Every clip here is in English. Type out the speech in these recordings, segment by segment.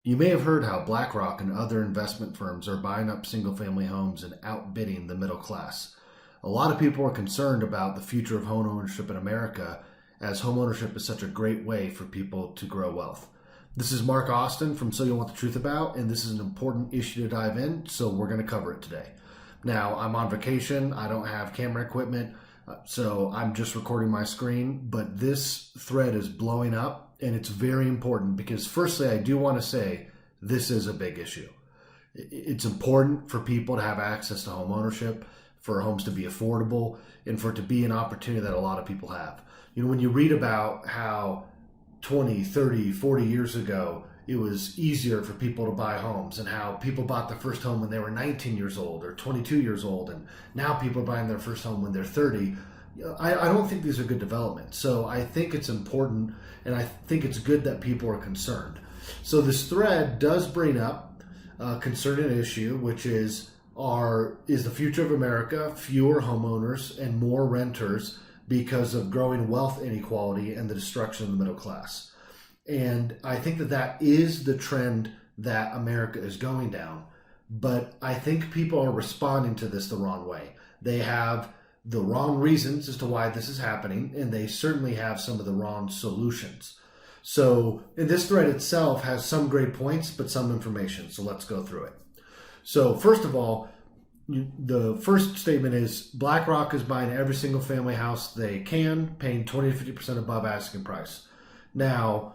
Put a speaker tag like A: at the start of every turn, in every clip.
A: You may have heard how Blackrock and other investment firms are buying up single family homes and outbidding the middle class. A lot of people are concerned about the future of home ownership in America, as home ownership is such a great way for people to grow wealth. This is Mark Austin from So You Want the Truth About, and this is an important issue to dive in, so we're going to cover it today. Now, I'm on vacation, I don't have camera equipment, so I'm just recording my screen, but this thread is blowing up. And it's very important because, firstly, I do want to say this is a big issue. It's important for people to have access to home ownership, for homes to be affordable, and for it to be an opportunity that a lot of people have. You know, when you read about how 20, 30, 40 years ago, it was easier for people to buy homes and how people bought their first home when they were 19 years old or 22 years old, and now people are buying their first home when they're 30. I don't think these are good developments. So I think it's important, and I think it's good that people are concerned. So this thread does bring up a concerning issue, which is the future of America fewer homeowners and more renters because of growing wealth inequality and the destruction of the middle class. And I think that is the trend that America is going down. But I think people are responding to this the wrong way. They have the wrong reasons as to why this is happening, and they certainly have some of the wrong solutions. So, and this thread itself has some great points, but some information. So let's go through it. So first of all, the first statement is BlackRock is buying every single family house they can, paying 20 to 50% above asking price. Now,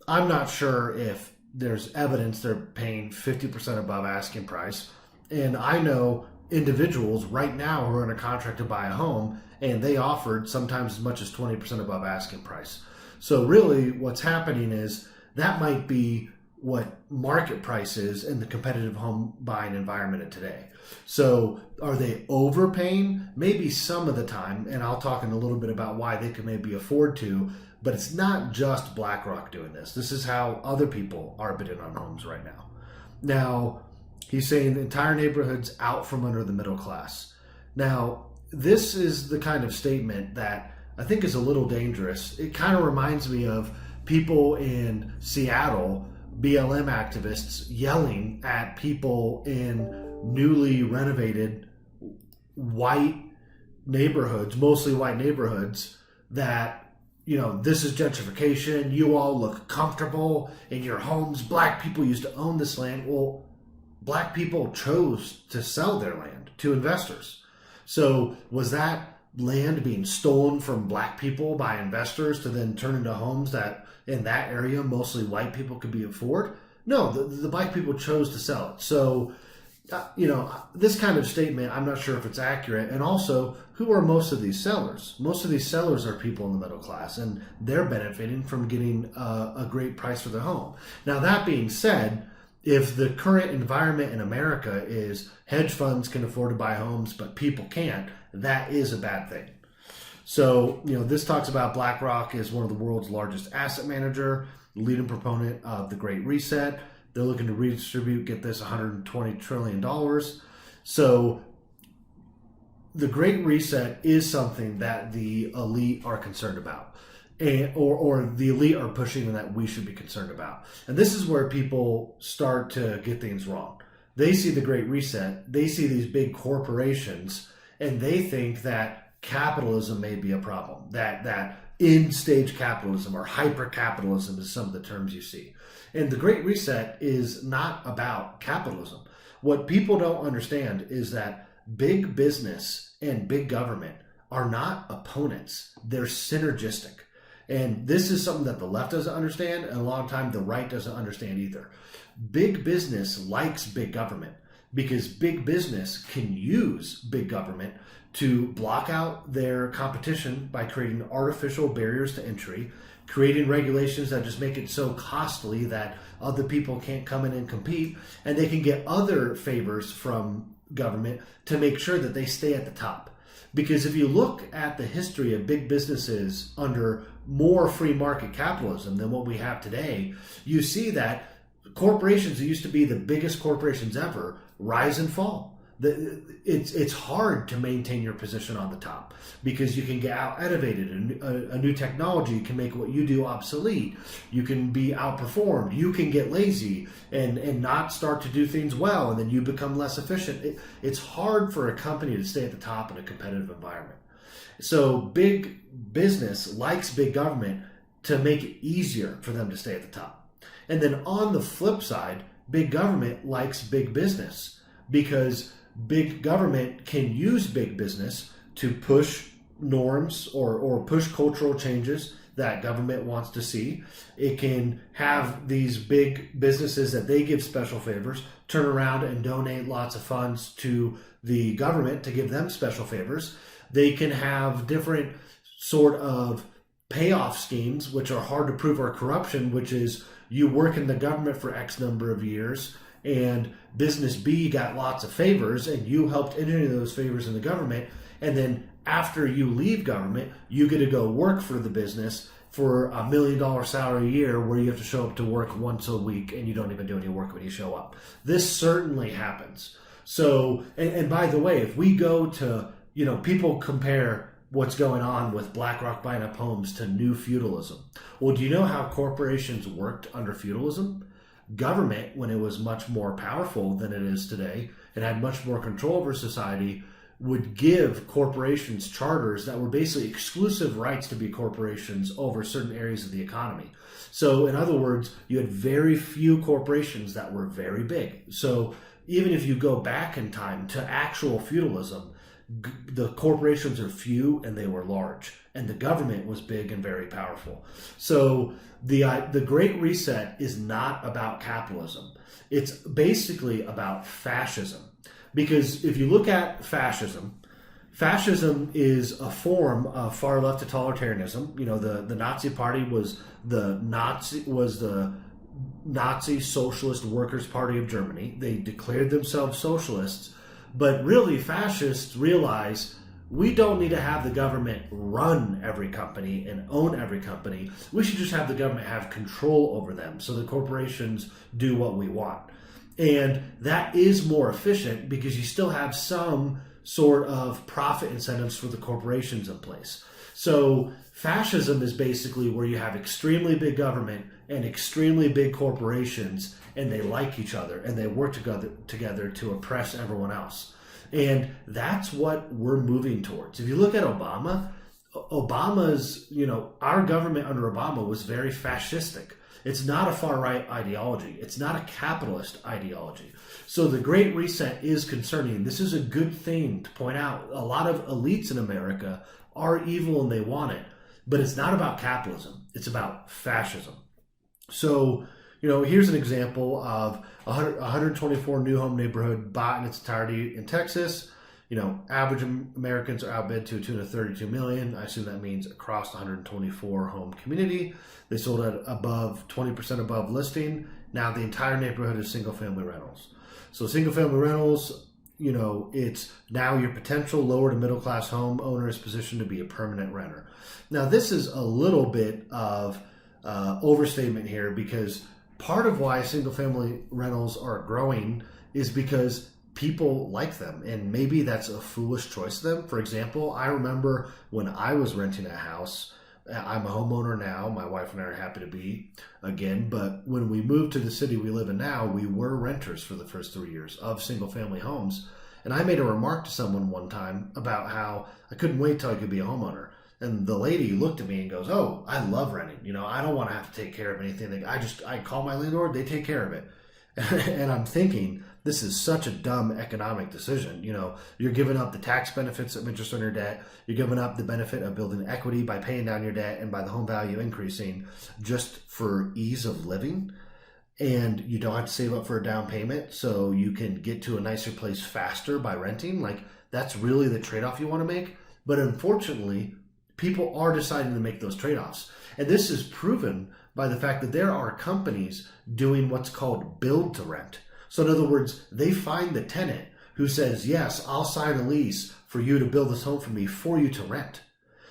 A: I'm not sure if there's evidence they're paying 50% above asking price. And I know individuals right now who are in a contract to buy a home, and they offered sometimes as much as 20% above asking price. So really what's happening is that might be what market price is in the competitive home buying environment of today. So are they overpaying? Maybe some of the time, and I'll talk in a little bit about why they could maybe afford to, but it's not just BlackRock doing this. This is how other people are bidding on homes right now. Now, he's saying the entire neighborhood's out from under the middle class. Now, this is the kind of statement that I think is a little dangerous. It kind of reminds me of people in Seattle, BLM activists, yelling at people in newly renovated white neighborhoods, mostly white neighborhoods, that, you know, this is gentrification. You all look comfortable in your homes. Black people used to own this land. Well, Black people chose to sell their land to investors. So was that land being stolen from Black people by investors to then turn into homes that in that area mostly white people could be afford? No, the Black people chose to sell it. So, you know, this kind of statement, I'm not sure if it's accurate. And also, who are most of these sellers? Most of these sellers are people in the middle class, and they're benefiting from getting a great price for their home. Now, that being said, if the current environment in America is hedge funds can afford to buy homes, but people can't, that is a bad thing. So, you know, this talks about BlackRock is one of the world's largest asset manager, leading proponent of the Great Reset. They're looking to redistribute, get this, $120 trillion. So the Great Reset is something that the elite are concerned about. Or the elite are pushing and that we should be concerned about. And this is where people start to get things wrong. They see the Great Reset, they see these big corporations, and they think that capitalism may be a problem, that end-stage capitalism or hyper-capitalism is some of the terms you see. And the Great Reset is not about capitalism. What people don't understand is that big business and big government are not opponents. They're synergistic. And this is something that the left doesn't understand, and a lot of time the right doesn't understand either. Big business likes big government because big business can use big government to block out their competition by creating artificial barriers to entry, creating regulations that just make it so costly that other people can't come in and compete, and they can get other favors from government to make sure that they stay at the top. Because if you look at the history of big businesses under more free market capitalism than what we have today, you see that corporations that used to be the biggest corporations ever rise and fall. it's hard to maintain your position on the top because you can get out innovated, and a new technology can make what you do obsolete. You can be outperformed. You can get lazy and not start to do things well, and then you become less efficient. It's hard for a company to stay at the top in a competitive environment. So big business likes big government to make it easier for them to stay at the top. And then on the flip side, big government likes big business because big government can use big business to push norms or push cultural changes that government wants to see. It can have these big businesses that they give special favors turn around and donate lots of funds to the government to give them special favors. They can have different sort of payoff schemes, which are hard to prove are corruption, which is you work in the government for X number of years and business B got lots of favors and you helped engineer those favors in the government. And then after you leave government, you get to go work for the business for $1 million salary a year where you have to show up to work once a week and you don't even do any work when you show up. This certainly happens. So, and by the way, if we go to, people compare what's going on with Blackrock buying up homes to new feudalism. Well, do you know how corporations worked under feudalism? Government, when it was much more powerful than it is today and had much more control over society, would give corporations charters that were basically exclusive rights to be corporations over certain areas of the economy. So in other words, you had very few corporations that were very big. So even if you go back in time to actual feudalism, the corporations are few and they were large, and the government was big and very powerful. So the Great Reset is not about capitalism. It's basically about fascism. Because if you look at fascism is a form of far left totalitarianism. The Nazi Party was the Nazi Socialist Workers' Party of Germany. They declared themselves socialists. But really, fascists realize we don't need to have the government run every company and own every company. We should just have the government have control over them so the corporations do what we want. And that is more efficient because you still have some sort of profit incentives for the corporations in place. So fascism is basically where you have extremely big government and extremely big corporations, and they like each other and they work together to oppress everyone else. And that's what we're moving towards. If you look at Obama's, our government under Obama was very fascistic. It's not a far-right ideology. It's not a capitalist ideology. So the Great Reset is concerning. This is a good thing to point out. A lot of elites in America are evil and they want it. But it's not about capitalism. It's about fascism. So, here's an example of a 124 new home neighborhood bought in its entirety in Texas. Average Americans are outbid to a tune of $32 million. I assume that means across the 124 home community. They sold at above 20% above listing. Now the entire neighborhood is single family rentals. So single family rentals, it's now your potential lower to middle class homeowner is positioned to be a permanent renter. Now this is a little bit of overstatement here because part of why single family rentals are growing is because people like them, and maybe that's a foolish choice to them. For example, I remember when I was renting a house. I'm a homeowner now. My wife and I are happy to be again. But when we moved to the city we live in now, we were renters for the first 3 years of single family homes. And I made a remark to someone one time about how I couldn't wait till I could be a homeowner. And the lady looked at me and goes, "Oh, I love renting. I don't want to have to take care of anything. I call my landlord, they take care of it." And I'm thinking, this is such a dumb economic decision. You're giving up the tax benefits of interest on your debt. You're giving up the benefit of building equity by paying down your debt and by the home value increasing just for ease of living. And you don't have to save up for a down payment so you can get to a nicer place faster by renting. That's really the trade-off you want to make. But unfortunately, people are deciding to make those trade-offs. And this is proven by the fact that there are companies doing what's called build to rent. So in other words, they find the tenant who says, "Yes, I'll sign a lease for you to build this home for me for you to rent."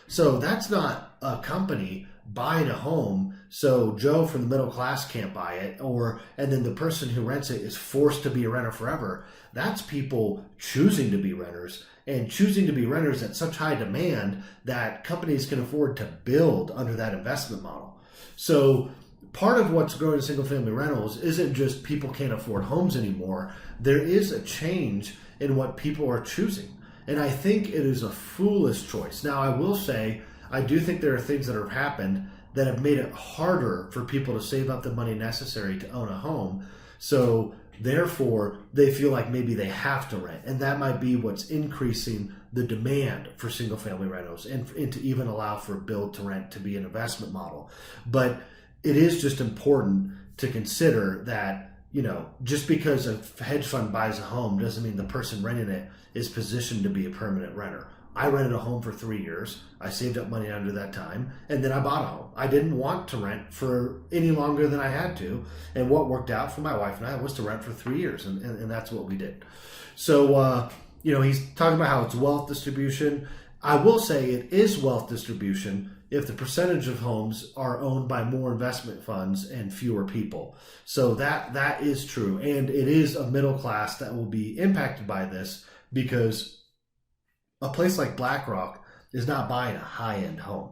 A: So that's not a company buying a home, so Joe from the middle class can't buy it, and then the person who rents it is forced to be a renter forever. That's people choosing to be renters, and choosing to be renters at such high demand that companies can afford to build under that investment model. So part of what's growing in single family rentals isn't just people can't afford homes anymore. There is a change in what people are choosing. And I think it is a foolish choice. Now, I will say, I do think there are things that have happened that have made it harder for people to save up the money necessary to own a home. So therefore, they feel like maybe they have to rent. And that might be what's increasing the demand for single family rentals and to even allow for build to rent to be an investment model. But it is just important to consider that, just because a hedge fund buys a home doesn't mean the person renting it is positioned to be a permanent renter. I rented a home for 3 years. I saved up money under that time, and then I bought a home. I didn't want to rent for any longer than I had to, and what worked out for my wife and I was to rent for 3 years, and that's what we did. So, he's talking about how it's wealth distribution. I will say it is wealth distribution if the percentage of homes are owned by more investment funds and fewer people. So that is true, and it is a middle class that will be impacted by this, because a place like Blackrock is not buying a high-end home.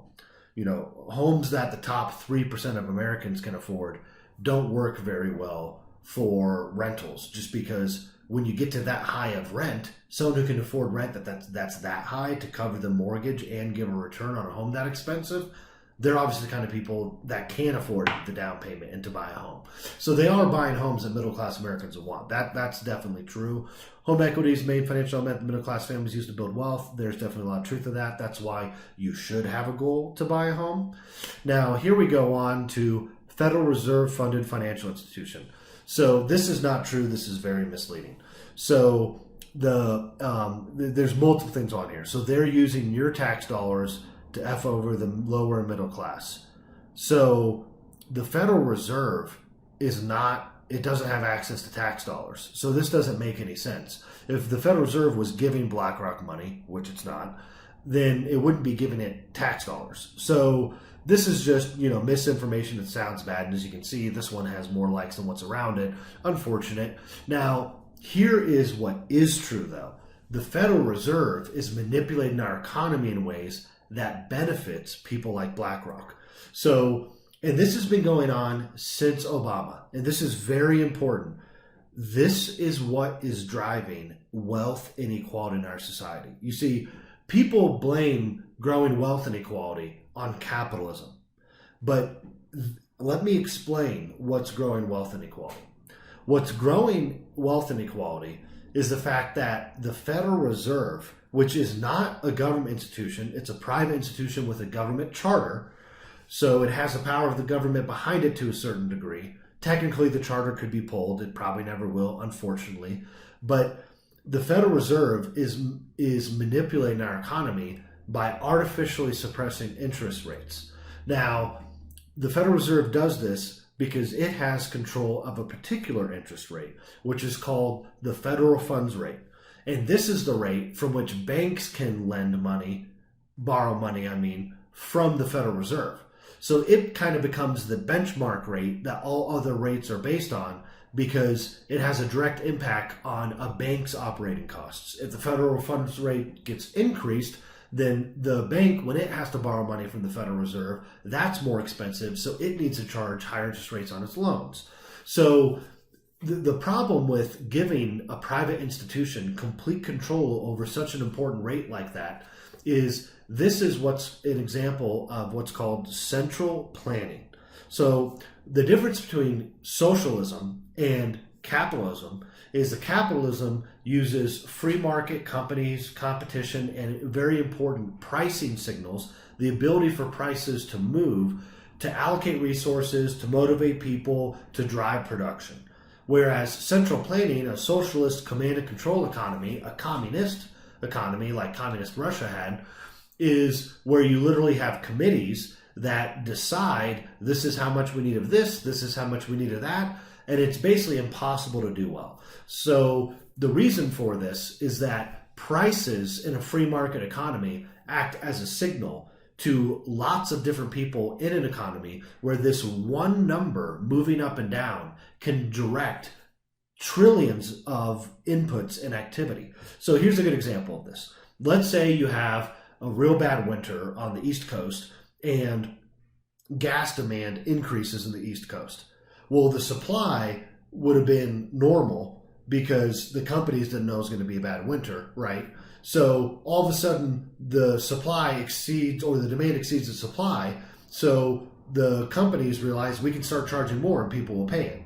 A: Homes that the top 3% of Americans can afford don't work very well for rentals, just because when you get to that high of rent, someone who can afford rent that's that high to cover the mortgage and give a return on a home that expensive, they're obviously the kind of people that can afford the down payment and to buy a home. So they are buying homes that middle-class Americans want. That's definitely true. Home equity is the main financial element that middle-class families use to build wealth. There's definitely a lot of truth to that. That's why you should have a goal to buy a home. Now, here we go on to Federal Reserve-funded financial institution. So this is not true. This is very misleading. So there's multiple things on here. So they're using your tax dollars to F over the lower and middle class. So the Federal Reserve it doesn't have access to tax dollars. So this doesn't make any sense. If the Federal Reserve was giving BlackRock money, which it's not, then it wouldn't be giving it tax dollars. So this is just, misinformation that sounds bad. And as you can see, this one has more likes than what's around it. Unfortunate. Now, here is what is true, though. The Federal Reserve is manipulating our economy in ways that benefits people like BlackRock. So, and this has been going on since Obama, and this is very important. This is what is driving wealth inequality in our society. You see, people blame growing wealth inequality on capitalism, but let me explain what's growing wealth inequality. What's growing wealth inequality is the fact that the Federal Reserve, which is not a government institution, it's a private institution with a government charter, so it has the power of the government behind it to a certain degree. Technically, the charter could be pulled. It probably never will, unfortunately. But the Federal Reserve is manipulating our economy by artificially suppressing interest rates. Now, the Federal Reserve does this because it has control of a particular interest rate, which is called the federal funds rate. And this is the rate from which banks can borrow money, from the Federal Reserve. So it kind of becomes the benchmark rate that all other rates are based on, because it has a direct impact on a bank's operating costs. If the federal funds rate gets increased, then the bank, when it has to borrow money from the Federal Reserve, that's more expensive, so it needs to charge higher interest rates on its loans. So the problem with giving a private institution complete control over such an important rate like that is this is what's an example of what's called central planning. So the difference between socialism and capitalism is that capitalism uses free market companies, competition, and very important pricing signals, the ability for prices to move, to allocate resources, to motivate people, to drive production. Whereas central planning, a socialist command and control economy, a communist economy like communist Russia had, is where you literally have committees that decide this is how much we need of this is how much we need of that, and it's basically impossible to do well. So the reason for this is that prices in a free market economy act as a signal to lots of different people in an economy, where this one number moving up and down can direct trillions of inputs and activity. So here's a good example of this. Let's say you have a real bad winter on the East Coast and gas demand increases in the East Coast. Well, the supply would have been normal because the companies didn't know it was going to be a bad winter, right? So all of a sudden the supply exceeds, or the demand exceeds the supply. So the companies realize we can start charging more and people will pay it.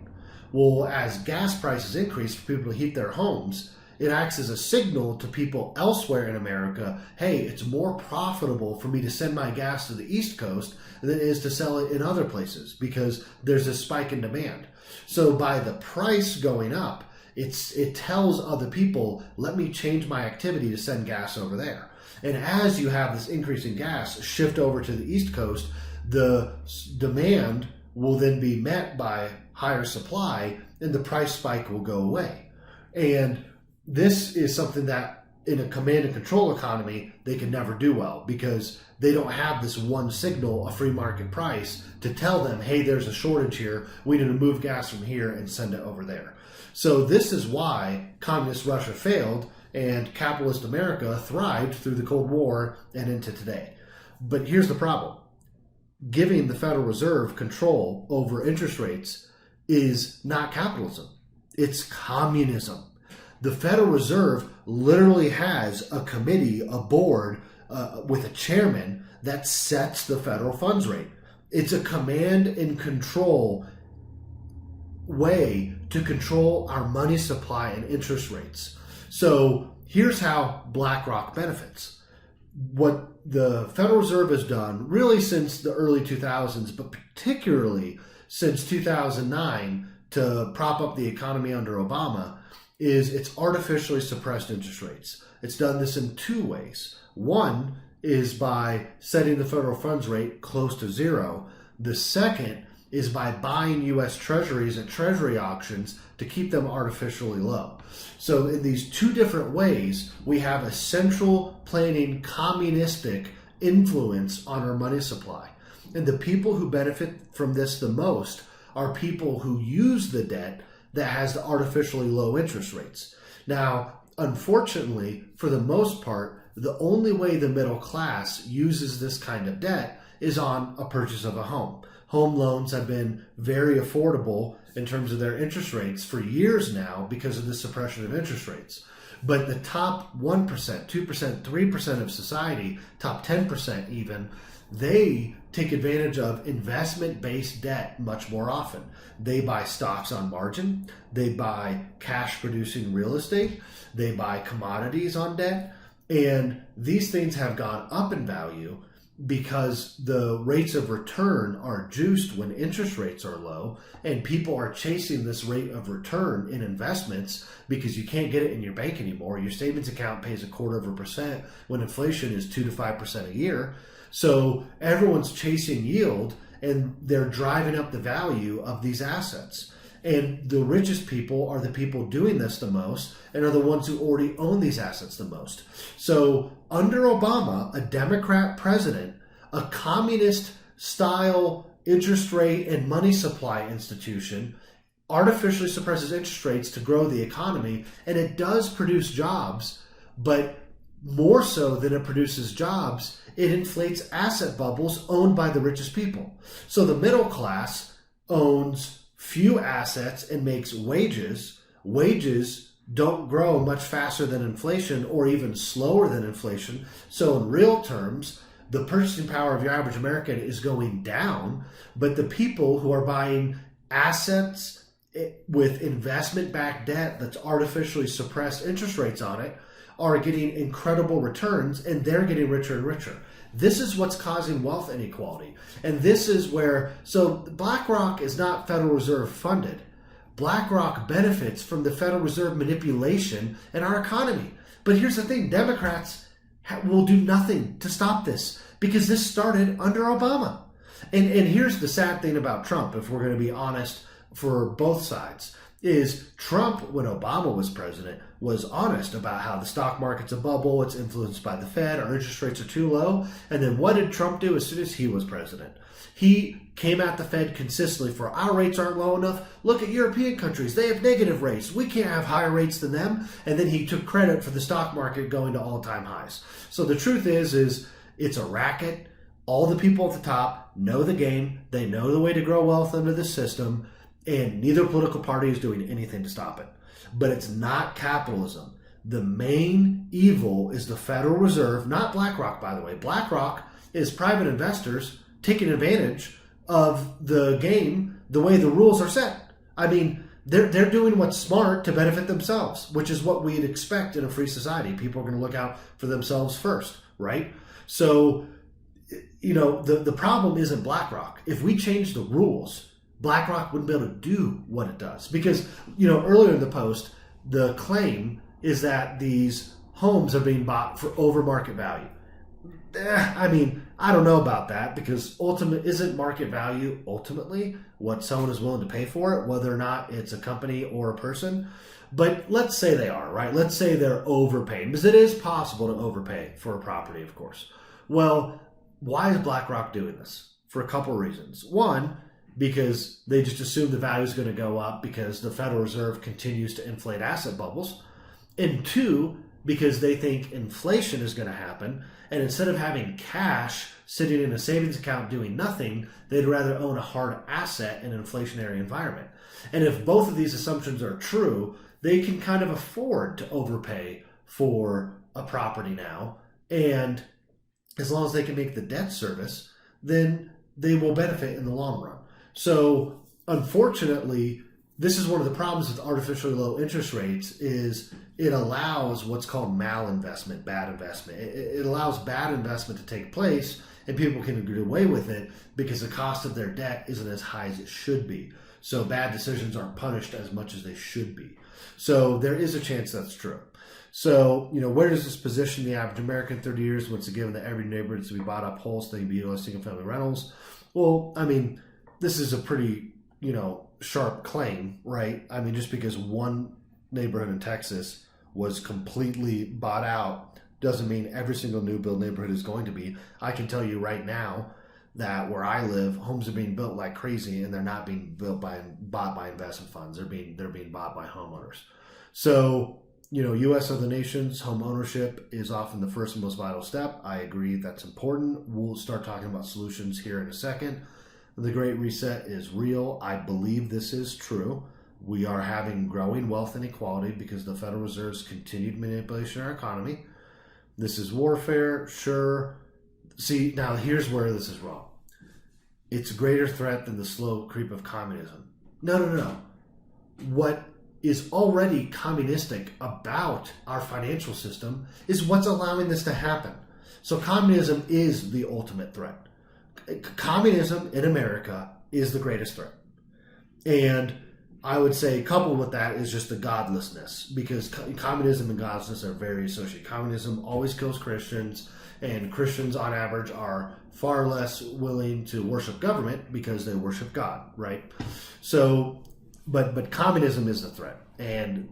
A: Well, as gas prices increase for people to heat their homes, it acts as a signal to people elsewhere in America, hey, it's more profitable for me to send my gas to the East Coast than it is to sell it in other places because there's a spike in demand. So by the price going up, it tells other people, let me change my activity to send gas over there. And as you have this increase in gas shift over to the East Coast, the demand will then be met by higher supply and the price spike will go away. And this is something that in a command and control economy, they can never do well because they don't have this one signal, a free market price, to tell them, hey, there's a shortage here. We need to move gas from here and send it over there. So this is why communist Russia failed and capitalist America thrived through the Cold War and into today. But here's the problem. Giving the Federal Reserve control over interest rates is not capitalism. It's communism. The Federal Reserve literally has a committee, a board with a chairman that sets the federal funds rate. It's a command and control way to control our money supply and interest rates. So here's how Blackrock benefits. What the Federal Reserve has done really since the early 2000s, but particularly since 2009 to prop up the economy under Obama, is it's artificially suppressed interest rates. It's done this in two ways. One is by setting the federal funds rate close to zero. The second is by buying U.S. treasuries at treasury auctions to keep them artificially low. So in these two different ways, we have a central planning communistic influence on our money supply. And the people who benefit from this the most are people who use the debt that has the artificially low interest rates. Now, unfortunately, for the most part, the only way the middle class uses this kind of debt is on a purchase of a home. Home loans have been very affordable in terms of their interest rates for years now because of the suppression of interest rates. But the top 1%, 2%, 3% of society, top 10% even, they take advantage of investment-based debt much more often. They buy stocks on margin, they buy cash-producing real estate, they buy commodities on debt, and these things have gone up in value because the rates of return are juiced when interest rates are low, and people are chasing this rate of return in investments because you can't get it in your bank anymore. Your savings account pays 0.25% when inflation is 2 to 5% a year. So everyone's chasing yield and they're driving up the value of these assets. And the richest people are the people doing this the most and are the ones who already own these assets the most. So under Obama, a Democrat president, a communist style interest rate and money supply institution artificially suppresses interest rates to grow the economy. And it does produce jobs, but more so than it produces jobs, it inflates asset bubbles owned by the richest people. So the middle class owns few assets and makes wages. Wages don't grow much faster than inflation or even slower than inflation. So in real terms, the purchasing power of your average American is going down, but the people who are buying assets with investment-backed debt that's artificially suppressed interest rates on it are getting incredible returns, and they're getting richer and richer. This is what's causing wealth inequality. And this is where, so BlackRock is not Federal Reserve funded. BlackRock benefits from the Federal Reserve manipulation in our economy. But here's the thing, Democrats will do nothing to stop this because this started under Obama. And here's the sad thing about Trump, if we're going to be honest for both sides. is Trump, when Obama was president, was honest about how the stock market's a bubble, it's influenced by the Fed, our interest rates are too low. And then what did Trump do as soon as he was president? He came at the Fed consistently for our rates aren't low enough. Look at European countries. They have negative rates. We can't have higher rates than them. And then he took credit for the stock market going to all-time highs. So the truth is it's a racket. All the people at the top know the game. They know the way to grow wealth under the system. And neither political party is doing anything to stop it. But it's not capitalism. The main evil is the Federal Reserve, not BlackRock, by the way. BlackRock is private investors taking advantage of the game the way the rules are set. I mean, they're doing what's smart to benefit themselves, which is what we'd expect in a free society. People are going to look out for themselves first, right? So, the problem isn't BlackRock. If we change the rules, BlackRock wouldn't be able to do what it does. Because, earlier in the post, the claim is that these homes are being bought for over market value. I don't know about that, because isn't market value ultimately what someone is willing to pay for it, whether or not it's a company or a person? But let's say they are, right? Let's say they're overpaying, because it is possible to overpay for a property, of course. Well, why is BlackRock doing this? For a couple of reasons. One, because they just assume the value is going to go up because the Federal Reserve continues to inflate asset bubbles. And two, because they think inflation is going to happen, and instead of having cash sitting in a savings account doing nothing, they'd rather own a hard asset in an inflationary environment. And if both of these assumptions are true, they can kind of afford to overpay for a property now. And as long as they can make the debt service, then they will benefit in the long run. So unfortunately, this is one of the problems with artificially low interest rates is it allows what's called malinvestment, bad investment. It allows bad investment to take place, and people can get away with it because the cost of their debt isn't as high as it should be. So bad decisions aren't punished as much as they should be. So there is a chance that's true. So, where does this position the average American 30 years when it's given that every neighborhood is to be bought up whole so they can be utilized single-family rentals? Well, this is a pretty, sharp claim, right? Just because one neighborhood in Texas was completely bought out doesn't mean every single new build neighborhood is going to be. I can tell you right now that where I live, homes are being built like crazy, and they're not being bought by investment funds. They're being bought by homeowners. So, U.S. other nations, home ownership is often the first and most vital step. I agree that's important. We'll start talking about solutions here in a second. The Great Reset is real. I believe this is true. We are having growing wealth inequality because the Federal Reserve's continued manipulation of our economy. This is warfare, sure. See, now here's where this is wrong. It's a greater threat than the slow creep of communism. No. What is already communistic about our financial system is what's allowing this to happen. So communism is the ultimate threat. Communism in America is the greatest threat. And I would say coupled with that is just the godlessness, because communism and godlessness are very associated. Communism always kills Christians, and Christians on average are far less willing to worship government because they worship God, right? So, but communism is the threat, and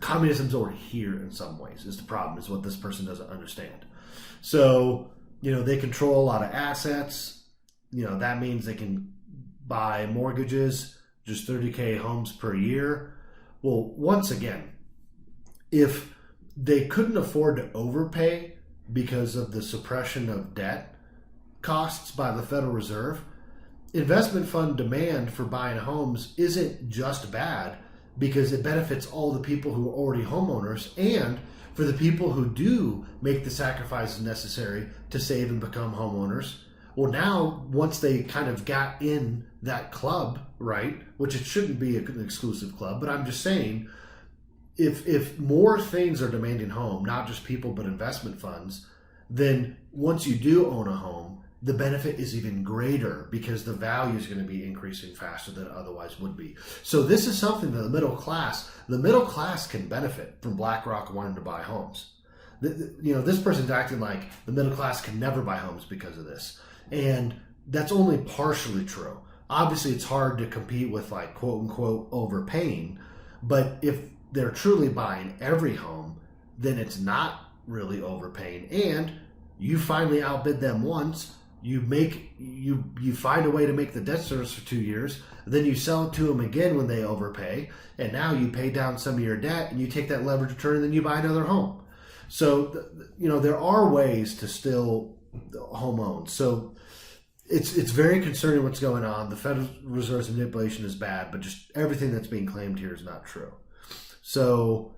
A: communism's already here in some ways is the problem, is what this person doesn't understand. So, they control a lot of assets. That means they can buy mortgages, just 30K homes per year. Well, once again, if they couldn't afford to overpay because of the suppression of debt costs by the Federal Reserve, investment fund demand for buying homes isn't just bad because it benefits all the people who are already homeowners, and for the people who do make the sacrifices necessary to save and become homeowners. Well, now, once they kind of got in that club, right, which it shouldn't be an exclusive club, but I'm just saying, if more things are demanding home, not just people, but investment funds, then once you do own a home, the benefit is even greater because the value is going to be increasing faster than it otherwise would be. So this is something that the middle class can benefit from BlackRock wanting to buy homes. This person's acting like the middle class can never buy homes because of this. And that's only partially true. Obviously, it's hard to compete with, like, quote unquote overpaying, But if they're truly buying every home, then it's not really overpaying. And you finally outbid them once, you find a way to make the debt service for 2 years, then you sell it to them again when they overpay, and now you pay down some of your debt and you take that leverage return and then you buy another home. So there are ways to still home own. So it's very concerning what's going on. The Federal Reserve's manipulation is bad, but just everything that's being claimed here is not true. So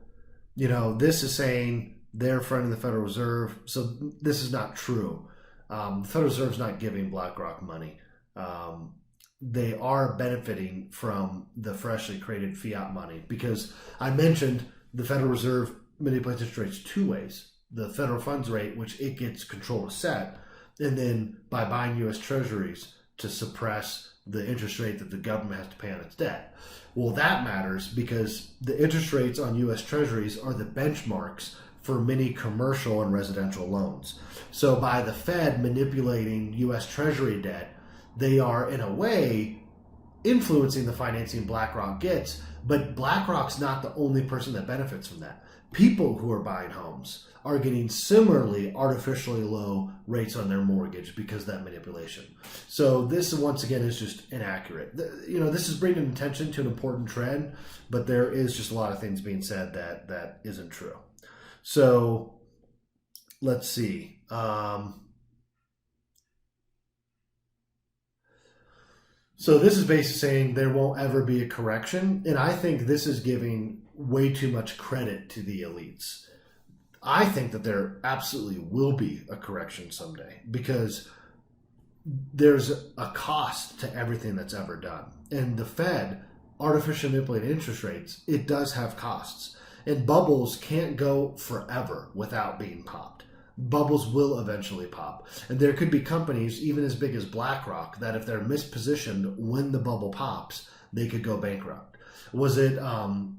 A: this is saying they're funding the Federal Reserve. So this is not true. The Federal Reserve is not giving BlackRock money. They are benefiting from the freshly created fiat money, because I mentioned the Federal Reserve manipulates interest rates two ways. The federal funds rate, which it gets control to set, and then by buying U.S. Treasuries to suppress the interest rate that the government has to pay on its debt. Well, that matters because the interest rates on U.S. Treasuries are the benchmarks for many commercial and residential loans. So by the Fed manipulating U.S. Treasury debt, they are in a way influencing the financing BlackRock gets, but BlackRock's not the only person that benefits from that. People who are buying homes are getting similarly artificially low rates on their mortgage because of that manipulation. So this, once again, is just inaccurate. This is bringing attention to an important trend, but there is just a lot of things being said that isn't true. So let's see. So this is basically saying there won't ever be a correction, and I think this is giving way too much credit to the elites. I think that there absolutely will be a correction someday, because there's a cost to everything that's ever done. And the Fed, artificially manipulating interest rates, it does have costs. And bubbles can't go forever without being popped. Bubbles will eventually pop. And there could be companies, even as big as BlackRock, that if they're mispositioned when the bubble pops, they could go bankrupt. Was it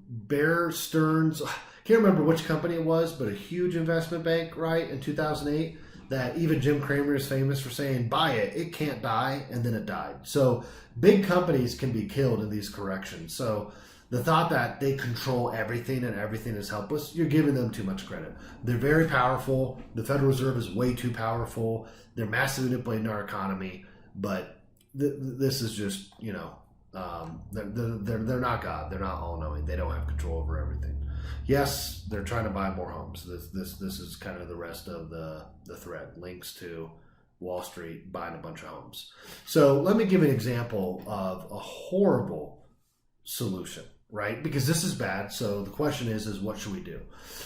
A: Bear Stearns? I can't remember which company it was, but a huge investment bank, right, in 2008, that even Jim Cramer is famous for saying, buy it, it can't die, and then it died. So big companies can be killed in these corrections. So the thought that they control everything and everything is helpless, you're giving them too much credit. They're very powerful. The Federal Reserve is way too powerful. They're massively manipulating our economy, but this is just, they're not God. They're not all-knowing. They don't have control over everything. Yes, they're trying to buy more homes. This is kind of the rest of the thread. Links to Wall Street buying a bunch of homes. So let me give an example of a horrible solution, right? Because this is bad. So the question is what should we do?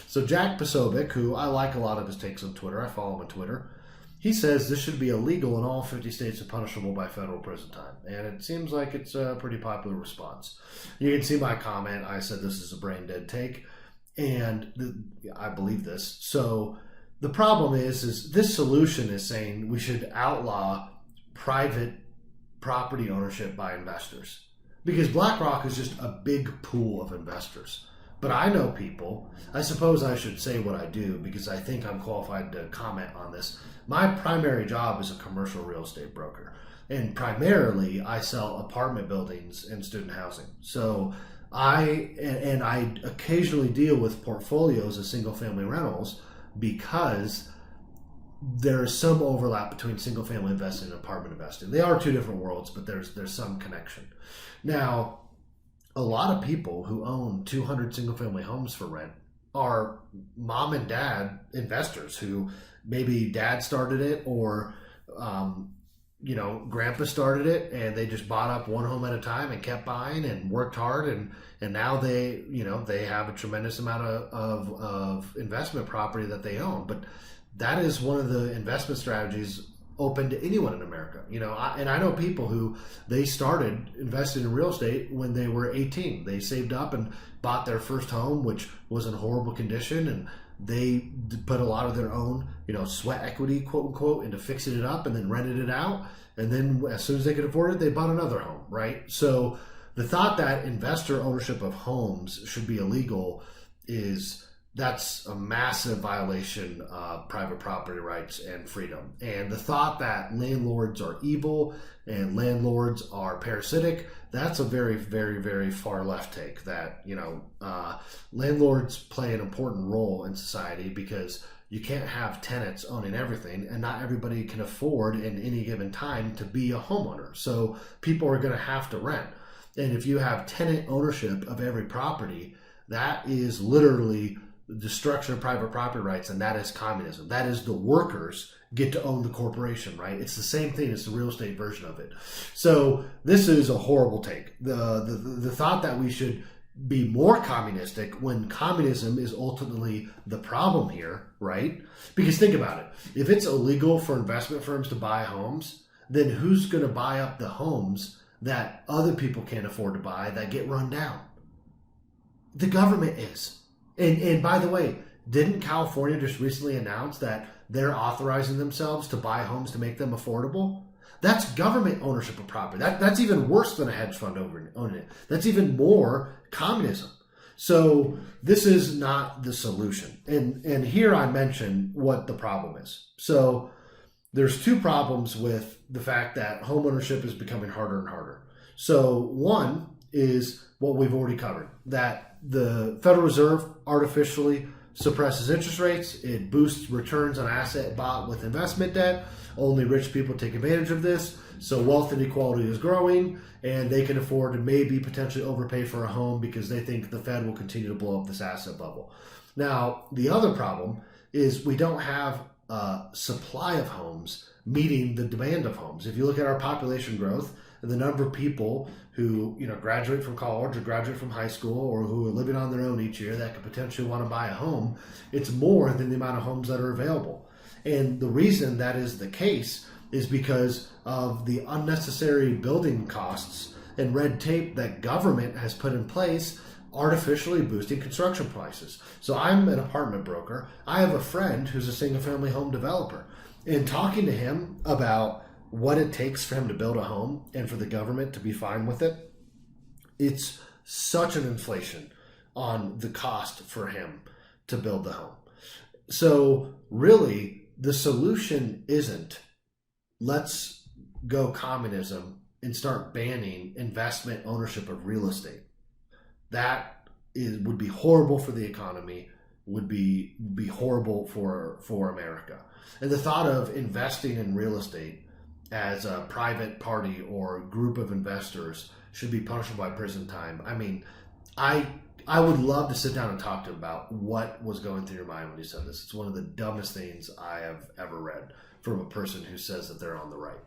A: So Jack Posobiec, who I like a lot of his takes on Twitter, I follow him on Twitter, he says this should be illegal in all 50 states and punishable by federal prison time. And it seems like it's a pretty popular response. You can see my comment. I said this is a brain dead take. And I believe this. So the problem is this solution is saying we should outlaw private property ownership by investors. Because BlackRock is just a big pool of investors. But I know people, I suppose I should say what I do because I think I'm qualified to comment on this. My primary job is a commercial real estate broker. And primarily I sell apartment buildings and student housing. So I occasionally deal with portfolios of single family rentals because there is some overlap between single family investing and apartment investing. They are two different worlds, but there's some connection. Now, a lot of people who own 200 single family homes for rent are mom and dad investors who maybe dad started it or grandpa started it and they just bought up one home at a time and kept buying and worked hard and now they have a tremendous amount of investment property that they own. But that is one of the investment strategies open to anyone in America. I know people who they started investing in real estate when they were 18. They saved up and bought their first home, which was in horrible condition, and they put a lot of their own, sweat equity, quote unquote, into fixing it up and then rented it out. And then as soon as they could afford it, they bought another home, right? So the thought that investor ownership of homes should be illegal is That's a massive violation of private property rights and freedom. And the thought that landlords are evil and landlords are parasitic, that's a very, very, very far left take. That, landlords play an important role in society because you can't have tenants owning everything, and not everybody can afford in any given time to be a homeowner. So people are going to have to rent. And if you have tenant ownership of every property, that is literally the destruction of private property rights, and that is communism. That is the workers get to own the corporation, right? It's the same thing as the real estate version of it. So this is a horrible take. The thought that we should be more communistic when communism is ultimately the problem here, right? Because think about it. If it's illegal for investment firms to buy homes, then who's going to buy up the homes that other people can't afford to buy that get run down? The government is. And by the way, didn't California just recently announce that they're authorizing themselves to buy homes to make them affordable? That's government ownership of property. That's even worse than a hedge fund owning it. That's even more communism. So this is not the solution. And here I mention what the problem is. So there's two problems with the fact that home ownership is becoming harder and harder. So one is what we've already covered, that the Federal Reserve artificially suppresses interest rates. It boosts returns on asset bought with investment debt. Only rich people take advantage of this. So wealth inequality is growing, and they can afford to maybe potentially overpay for a home because they think the Fed will continue to blow up this asset bubble. Now, the other problem is we don't have a supply of homes meeting the demand of homes. If you look at our population growth, the number of people who graduate from college or graduate from high school or who are living on their own each year that could potentially want to buy a home, it's more than the amount of homes that are available. And the reason that is the case is because of the unnecessary building costs and red tape that government has put in place, artificially boosting construction prices. So I'm an apartment broker. I have a friend who's a single family home developer, and talking to him about what it takes for him to build a home and for the government to be fine with it, it's such an inflation on the cost for him to build the home. So really, the solution isn't let's go communism and start banning investment ownership of real estate. That would be horrible for the economy, would be horrible for America. And the thought of investing in real estate as a private party or group of investors should be punishable by prison time. I mean, I would love to sit down and talk to him about what was going through your mind when you said this. It's one of the dumbest things I have ever read from a person who says that they're on the right.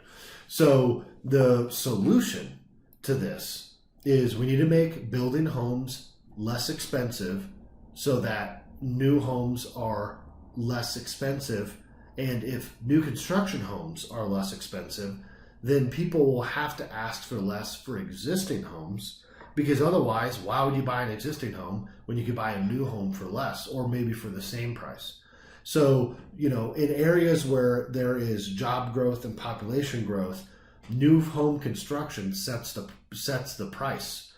A: So the solution to this is we need to make building homes less expensive so that new homes are less expensive. And if new construction homes are less expensive, then people will have to ask for less for existing homes, because otherwise, why would you buy an existing home when you could buy a new home for less or maybe for the same price? So, in areas where there is job growth and population growth, new home construction sets the price,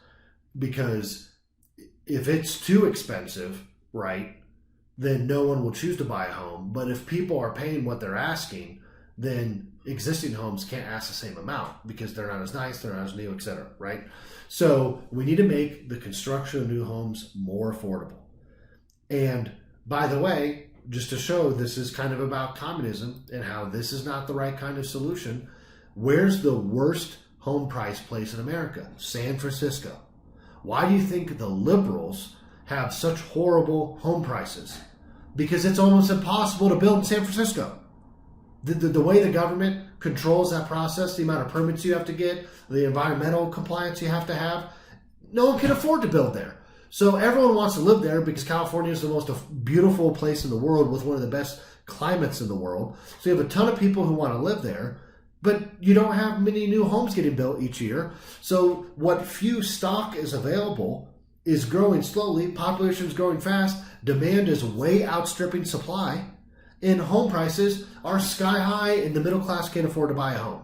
A: because if it's too expensive, right, then no one will choose to buy a home. But if people are paying what they're asking, then existing homes can't ask the same amount because they're not as nice, they're not as new, etc., right? So we need to make the construction of new homes more affordable. And by the way, just to show this is kind of about communism and how this is not the right kind of solution, where's the worst home price place in America? San Francisco. Why do you think the liberals have such horrible home prices? Because it's almost impossible to build in San Francisco. The way the government controls that process, the amount of permits you have to get, the environmental compliance you have to have, no one can afford to build there. So everyone wants to live there because California is the most beautiful place in the world with one of the best climates in the world. So you have a ton of people who want to live there, but you don't have many new homes getting built each year. So what few stock is available is growing slowly, population is growing fast, demand is way outstripping supply, and home prices are sky high and the middle class can't afford to buy a home.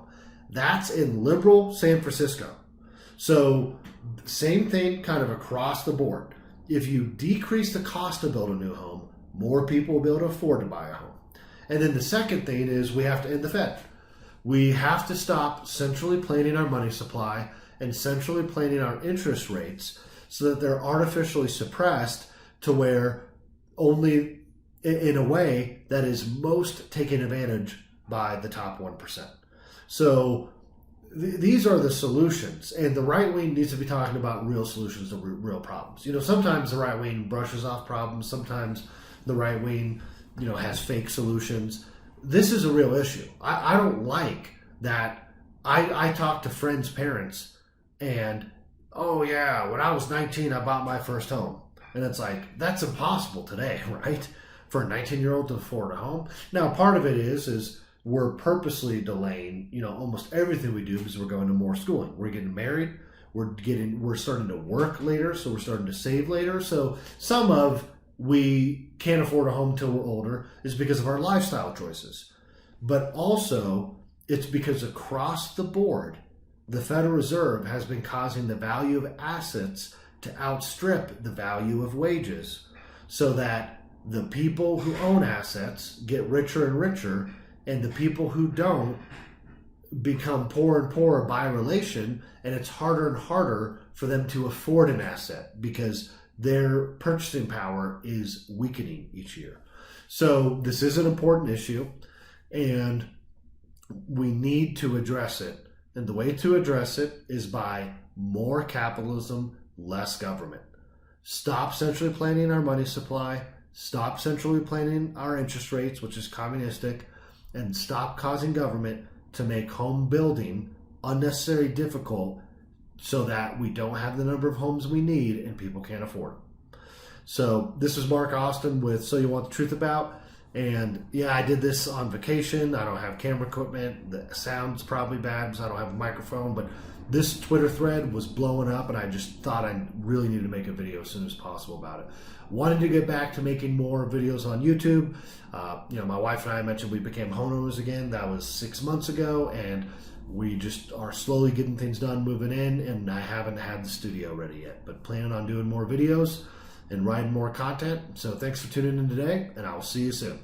A: That's in liberal San Francisco. So same thing kind of across the board. if you decrease the cost to build a new home, more people will be able to afford to buy a home. And then the second thing is we have to end the Fed. We have to stop centrally planning our money supply and centrally planning our interest rates so that they're artificially suppressed to where only in a way that is most taken advantage by the top 1%. So these are the solutions, and the right wing needs to be talking about real solutions to real problems. Sometimes the right wing brushes off problems. Sometimes the right wing, has fake solutions. This is a real issue. I don't like that. I talk to friends' parents and, oh yeah, when I was 19, I bought my first home. And it's like, that's impossible today, right? For a 19-year-old to afford a home. Now, part of it is we're purposely delaying, almost everything we do because we're going to more schooling. We're getting married. We're starting to work later, so we're starting to save later. So some of we can't afford a home till we're older is because of our lifestyle choices. But also, it's because across the board, the Federal Reserve has been causing the value of assets to outstrip the value of wages, so that the people who own assets get richer and richer, and the people who don't become poorer and poorer by relation, and it's harder and harder for them to afford an asset because their purchasing power is weakening each year. So this is an important issue, and we need to address it. And the way to address it is by more capitalism, less government. Stop centrally planning our money supply, stop centrally planning our interest rates, which is communistic, and stop causing government to make home building unnecessarily difficult so that we don't have the number of homes we need and people can't afford them. So this is Mark Austin with So You Want the Truth About. And yeah, I did this on vacation. I don't have camera equipment. The sound's probably bad because I don't have a microphone. But this Twitter thread was blowing up, and I just thought I really needed to make a video as soon as possible about it. Wanted to get back to making more videos on YouTube. My wife and I mentioned we became homeowners again. That was 6 months ago, and we just are slowly getting things done, moving in, and I haven't had the studio ready yet. But planning on doing more videos and writing more content. So thanks for tuning in today, and I will see you soon.